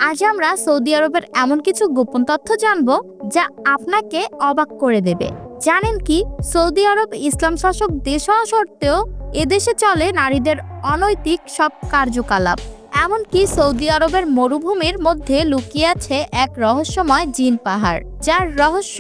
আজ আমরা সৌদি আরবের এমন কিছু গোপন তথ্য জানবো যা আপনাকে অবাক করে দেবে। জানেন কি, সৌদি আরব ইসলাম শাসক দেশ হওয়া সত্ত্বেও এদেশে চলে নারীদের অনৈতিক সব কার্যকলাপ। এমনকি সৌদি আরবের মরুভূমির মধ্যে লুকিয়ে আছে এক রহস্যময় জিন পাহাড়, যার রহস্য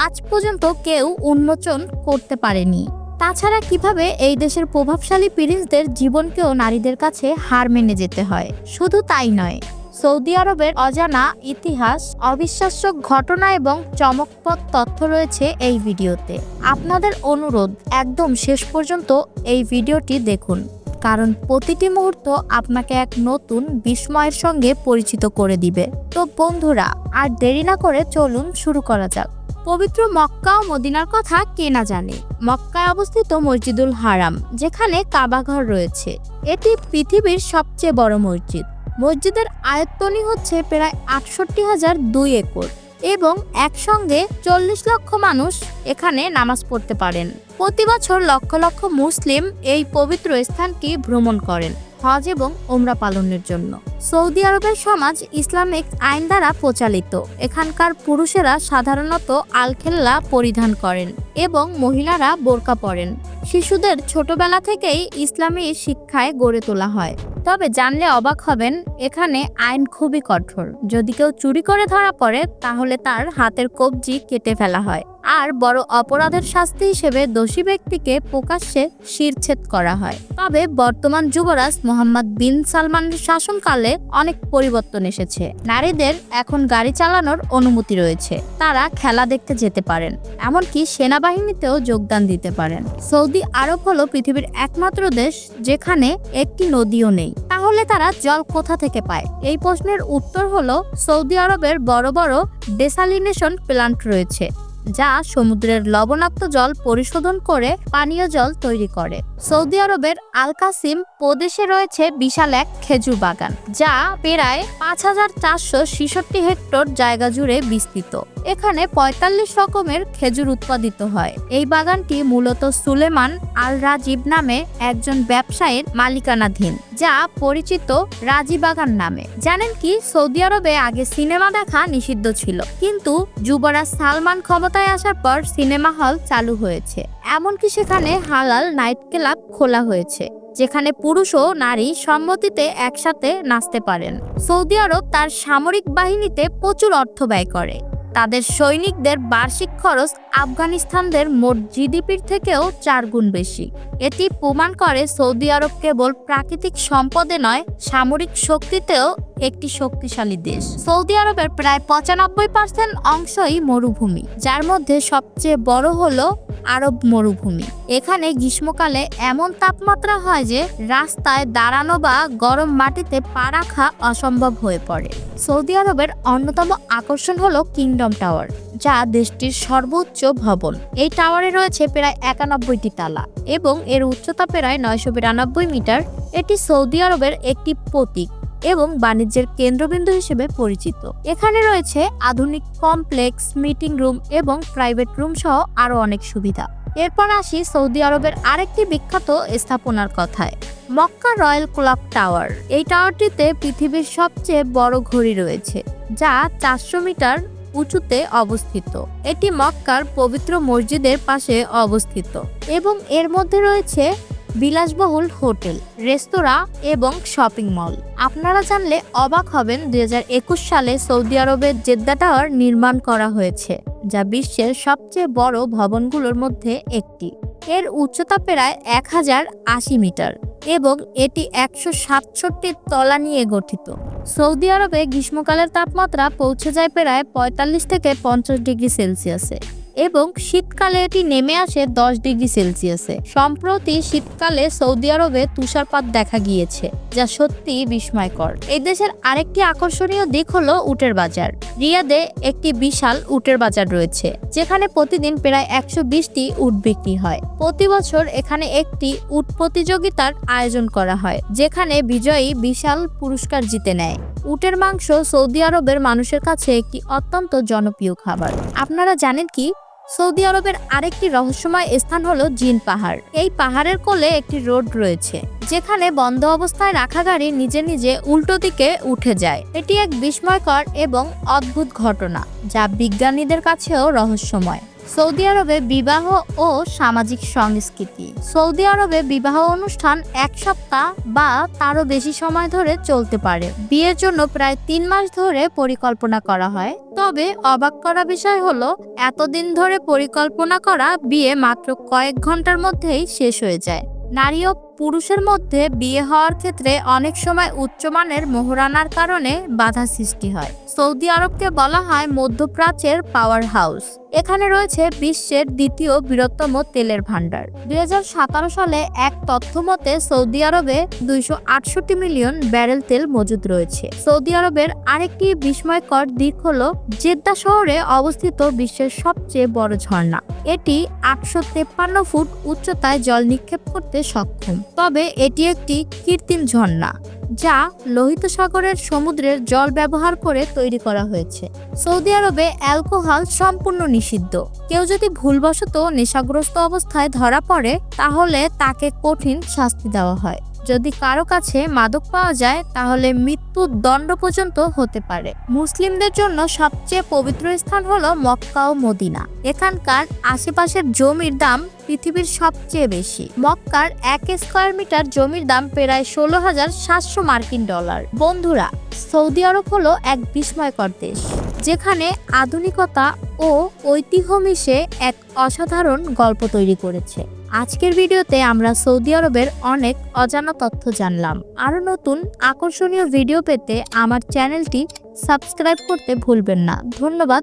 আজ পর্যন্ত কেউ উন্মোচন করতে পারেনি। তাছাড়া কিভাবে এই দেশের প্রভাবশালী প্রিন্সদের জীবনকেও নারীদের কাছে হার মেনে যেতে হয়। শুধু তাই নয়, সৌদি আরবের অজানা ইতিহাস, অবিশ্বাস্য ঘটনা এবং চমকপ্রদ তথ্য রয়েছে এই ভিডিওতে। আপনাদের অনুরোধ, একদম শেষ পর্যন্ত এই ভিডিওটি দেখুন, কারণ প্রতিটি মুহূর্ত আপনাকে এক নতুন বিস্ময়ের সঙ্গে পরিচিত করে দিবে। তো বন্ধুরা, আর দেরি না করে চলুন শুরু করা যাক। পবিত্র মক্কা ও মদিনার কথা কে না জানে। মক্কায় অবস্থিত মসজিদুল হারাম, যেখানে কাবাঘর রয়েছে, এটি পৃথিবীর সবচেয়ে বড় মসজিদ। মসজিদের আয়তনই হচ্ছে প্রায় ৬৮,০০২ একর এবং একসঙ্গে ৪০ লক্ষ মানুষ এখানে নামাজ পড়তে পারেন। প্রতি বছর লক্ষ লক্ষ মুসলিম এই পবিত্র স্থানটি ভ্রমণ করেন হজ এবং ওমরা পালনের জন্য। সৌদি আরবের সমাজ ইসলামিক আইন দ্বারা পরিচালিত। এখানকার পুরুষেরা সাধারণত আলখেল্লা পরিধান করেন এবং মহিলারা বোরকা পরেন। শিশুদের ছোটবেলা থেকেই ইসলামী শিক্ষায় গড়ে তোলা হয়। তবে জানলে অবাক হবেন, এখানে আইন খুবই কঠোর। যদি কেউ চুরি করে ধরা পড়ে, তাহলে তার হাতের কবজি কেটে ফেলা হয়, আর বড় অপরাধের শাস্তি হিসেবে দোষী ব্যক্তিকে প্রকাশ্যে শিরচ্ছেদ করা হয়। তবে বর্তমান যুবরাজ মোহাম্মদ বিন সালমানের শাসনকালে অনেক পরিবর্তন এসেছে। নারীদের এখন গাড়ি চালানোর অনুমতি রয়েছে, তারা খেলা দেখতে যেতে পারেন, এমনকি সেনাবাহিনীতেও যোগদান দিতে পারেন। সৌদি আরব হলো পৃথিবীর একমাত্র দেশ যেখানে একটি নদীও নেই। তাহলে তারা জল কোথা থেকে পায়? এই প্রশ্নের উত্তর হলো, সৌদি আরবের বড় বড় ডেসালিনেশন প্ল্যান্ট রয়েছে, যা সমুদ্রের লবণাক্ত জল পরিশোধন করে পানীয় জল তৈরি করে। সৌদি আরবের আল কাসিম প্রদেশে রয়েছে বিশাল এক খেজুর বাগান, যা প্রায় ৫,৪৬৬ হেক্টর জায়গা জুড়ে বিস্তৃত। এখানে ৪৫ রকমের খেজুর উৎপাদিত হয়। এই বাগানটি মূলত সুলেমান আল রাজিব নামে একজন ব্যবসায়ীর মালিকানাধীন, যা পরিচিত রাজি বাগান নামে। জানেন কি, সৌদি আরবে আগে সিনেমা দেখা নিষিদ্ধ ছিল, কিন্তু যুবরাজ সালমান ক্ষমতায় আসার পর সিনেমা হল চালু হয়েছে। এমনকি সেখানে হালাল নাইট ক্লাব খোলা হয়েছে, যেখানে পুরুষ ও নারী সম্মতিতে একসাথে নাচতে পারেন। সৌদি আরব তার সামরিক বাহিনীতে প্রচুর অর্থ ব্যয় করে। তাদের সৈনিকদের বার্ষিক খরচ আফগানিস্তানদের মোট জিডিপির থেকেও ৪ গুণ বেশি। এটি প্রমাণ করে সৌদি আরব কেবল প্রাকৃতিক সম্পদে নয়, সামরিক শক্তিতেও একটি শক্তিশালী দেশ। সৌদি আরবের প্রায় ৯৫% অংশই মরুভূমি, যার মধ্যে সবচেয়ে বড় হলো আরব মরুভূমি। এখানে গ্রীষ্মকালে এমন তাপমাত্রা হয় যে রাস্তায় দাঁড়ানো বা গরম মাটিতে পা রাখা অসম্ভব হয়ে পড়ে। সৌদি আরবের অন্যতম আকর্ষণ হলো কিংডম টাওয়ার, যা দেশটির সর্বোচ্চ ভবন। এই টাওয়ারে রয়েছে প্রায় ৯১টি তালা এবং এর উচ্চতা প্রায় ৯৯২ মিটার। এটি সৌদি আরবের একটি প্রতীক এবং বাণিজ্যের কেন্দ্রবিন্দু হিসেবে পরিচিত। এখানে রয়েছে আধুনিক কমপ্লেক্স, মিটিং রুম এবং প্রাইভেট রুম সহ আরো অনেক সুবিধা। এরপর আসি সৌদি আরবের আরেকটি বিখ্যাত স্থাপনার কথায়, মক্কা রয়্যাল ক্লক টাওয়ার। এই টাওয়ারটিতে পৃথিবীর সবচেয়ে বড় ঘড়ি রয়েছে, যা ৪০০ মিটার উঁচুতে অবস্থিত। এটি মক্কার পবিত্র মসজিদের পাশে অবস্থিত এবং এর মধ্যে রয়েছে বিলাসবহুল হোটেল, রেস্তোরাঁ এবং শপিং মল। আপনারা জানলে অবাক হবেন, ২০২১ সালে সৌদি আরবের জেদ্দা টাওয়ার নির্মাণ করা হয়েছে, যা বিশ্বের সবচেয়ে বড় ভবনগুলোর মধ্যে একটি। এর উচ্চতা প্রায় ১,০৮০ মিটার এবং এটি ১৬৭ তলা নিয়ে গঠিত। সৌদি আরবে গ্রীষ্মকালের তাপমাত্রা পৌঁছে যায় প্রায় ৪৫ থেকে ৫০ ডিগ্রি সেলসিয়াসে এবং শীতকালে এটি নেমে আসে ১০ ডিগ্রি সেলসিয়াসে। সম্প্রতি শীতকালে সৌদি আরবে তুষারপাত দেখা গিয়েছে, যা সত্যি বিস্ময়কর। এই দেশের আরেকটি আকর্ষণীয় দিক হলো উটের বাজার। রিয়াদে একটি বিশাল উটের বাজার রয়েছে, যেখানে প্রতিদিন প্রায় ১২০টি উট বিক্রি হয়। প্রতি বছর এখানে একটি উট প্রতিযোগিতার আয়োজন করা হয়, যেখানে বিজয়ী বিশাল পুরস্কার জিতে নেয়। উটের মাংস সৌদি আরবের মানুষের কাছে একটি অত্যন্ত জনপ্রিয় খাবার। আপনারা জানেন কি, সৌদি আরবের আরেকটি রহস্যময় স্থান হলো জিন পাহাড়। এই পাহাড়ের কোলে একটি রোড রয়েছে যেখানে বন্ধ অবস্থায় রাখা গাড়ি নিজে নিজে উল্টো দিকে উঠে যায়। এটি এক বিস্ময়কর এবং অদ্ভুত ঘটনা যা বিজ্ঞানীদের কাছেও রহস্যময়। সৌদি আরবে বিবাহ ও সামাজিক সংস্কৃতি। সৌদি আরবে বিবাহ অনুষ্ঠান 1 সপ্তাহ বা তারও বেশি সময় ধরে চলতে পারে। বিয়ের জন্য প্রায় 3 মাস ধরে পরিকল্পনা করা হয়। তবে অবাক করা বিষয় হলো এতদিন ধরে পরিকল্পনা করা বিয়ে মাত্র কয়েক ঘন্টার মধ্যেই শেষ হয়ে যায়। নারী ও পুরুষের মধ্যে বিয়ে হওয়ার ক্ষেত্রে অনেক সময় উচ্চমানের মোহরানার কারণে বাধা সৃষ্টি হয়। সৌদি আরবকে বলা হয় মধ্যপ্রাচ্যের পাওয়ার হাউস। এখানে রয়েছে বিশ্বের দ্বিতীয় বৃহত্তম তেলের ভান্ডার। 2017 সালে এক তথ্য মতে সৌদি আরবে 268 মিলিয়ন ব্যারেল তেল মজুদ রয়েছে। সৌদি আরবের আরেকটি বিস্ময়কর দিক হলো জেদ্দা শহরে অবস্থিত বিশ্বের সবচেয়ে বড় ঝর্ণা। এটি 853 ফুট উচ্চতায় জল নিক্ষেপ করতে সক্ষম। তবে এটি একটি কৃত্রিম ঝর্ণা যা লোহিত সাগরের সমুদ্রের জল ব্যবহার করে তৈরি করা হয়েছে। সৌদি আরবে অ্যালকোহল সম্পূর্ণ নিষিদ্ধ। কেউ যদি ভুলবশত নেশাগ্রস্ত অবস্থায় ধরা পড়ে তাহলে তাকে কঠিন শাস্তি দেওয়া হয়। যদি কারো কাছে মাদক পাওয়া যায় তাহলে মৃত্যুর দণ্ড পর্যন্ত হতে পারে। মুসলিমদের জন্য সবচেয়ে পবিত্র স্থান হলো মক্কা ও মদিনা। এখানকার আশেপাশের জমির দাম পৃথিবীর সবচেয়ে বেশি। মক্কার 1 স্কয়ার মিটার জমির দাম প্রায় 16,700 মার্কিন ডলার। বন্ধুরা, সৌদি আরব হলো এক বিস্ময়কর দেশ যেখানে আধুনিকতা ও ঐতিহ্য মিশে এক অসাধারণ গল্প তৈরি করেছে। আজকের ভিডিওতে আমরা সৌদি আরবের অনেক অজানা তথ্য জানলাম। আরও নতুন আকর্ষণীয় ভিডিও পেতে আমার চ্যানেলটি সাবস্ক্রাইব করতে ভুলবেন না। ধন্যবাদ।